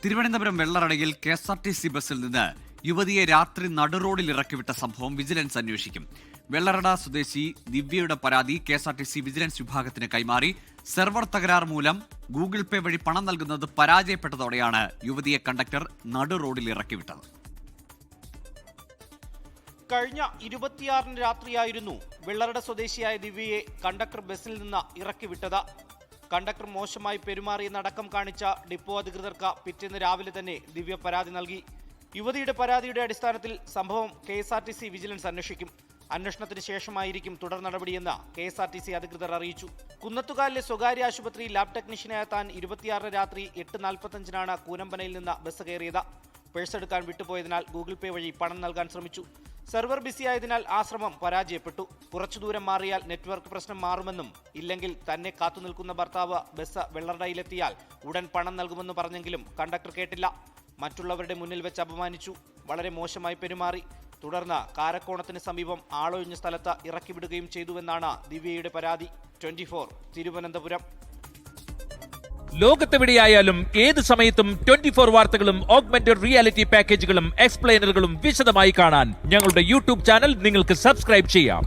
Thiruvananthapuram വെള്ളറടയിൽ KSRTC ബസ്സിൽ നിന്ന് യുവതിയെ രാത്രി നടുറോഡിൽ ഇറക്കിവിട്ട സംഭവം വിജിലൻസ് അന്വേഷിക്കും. വെള്ളറട സ്വദേശി ദിവ്യയുടെ പരാതി കെ.എസ്.ആർ.ടി.സി വിജിലൻസ് വിഭാഗത്തിന് കൈമാറി. സെർവർ തകരാർ മൂലം ഗൂഗിൾ പേ വഴി പണം നൽകുന്നത് പരാജയപ്പെട്ടതോടെയാണ് യുവതിയെ കണ്ടക്ടർ നടുറോഡിൽ ഇറക്കിവിട്ടത്. കഴിഞ്ഞ 26-ന് രാത്രിയായിരുന്നു വെള്ളറട സ്വദേശിയായ ദിവ്യയെ കണ്ടക്ടർ ബസ്സിൽ നിന്ന് ഇറക്കിവിട്ടത്. കണ്ടക്ടർ മോശമായി പെരുമാറിയെന്നടക്കം കാണിച്ച ഡിപ്പോ അധികൃതർക്ക് പിറ്റേന്ന് രാവിലെ തന്നെ ദിവ്യ പരാതി നൽകി. യുവതിയുടെ പരാതിയുടെ അടിസ്ഥാനത്തിൽ സംഭവം കെ.എസ്.ആർ.ടി.സി വിജിലൻസ് അന്വേഷിക്കും. അന്വേഷണത്തിന് ശേഷമായിരിക്കും തുടർ നടപടിയെന്ന് കെ.എസ്.ആർ.ടി.സി അധികൃതർ അറിയിച്ചു. കുന്നത്തുകാലിലെ സ്വകാര്യ ആശുപത്രി ലാബ് ടെക്നീഷ്യനായ താൻ 26-ന് രാത്രി 8:45-നാണ് കൂനമ്പനയിൽ നിന്ന് ബസ് കയറിയത്. പേഴ്സ് എടുക്കാൻ വിട്ടുപോയതിനാൽ ഗൂഗിൾ പേ വഴി പണം നൽകാൻ ശ്രമിച്ചു. സെർവർ ബിസിയായതിനാൽ ആ ശ്രമം പരാജയപ്പെട്ടു. കുറച്ചു ദൂരം മാറിയാൽ നെറ്റ്വർക്ക് പ്രശ്നം മാറുമെന്നും ഇല്ലെങ്കിൽ തന്നെ കാത്തുനിൽക്കുന്ന ഭർത്താവ് ബസ് വെള്ളറടയിലെത്തിയാൽ ഉടൻ പണം നൽകുമെന്ന് പറഞ്ഞെങ്കിലും കണ്ടക്ടർ കേട്ടില്ല. മറ്റുള്ളവരുടെ മുന്നിൽ വെച്ച് അപമാനിച്ചു. വളരെ മോശമായി പെരുമാറി. തുടർന്ന് കാരക്കോണത്തിന് സമീപം ആളൊഴിഞ്ഞ സ്ഥലത്ത് ഇറക്കിവിടുകയും ചെയ്തുവെന്നാണ് ദിവ്യയുടെ പരാതി. 24 തിരുവനന്തപുരം. ലോകത്തെവിടെയായാലും ഏത് സമയത്തും 24 വാർത്തകളും ഓഗ്മെന്റഡ് റിയാലിറ്റി പാക്കേജുകളും എക്സ്പ്ലെയിനറുകളും വിശദമായി കാണാൻ ഞങ്ങളുടെ യൂട്യൂബ് ചാനൽ നിങ്ങൾക്ക് സബ്സ്ക്രൈബ് ചെയ്യാം.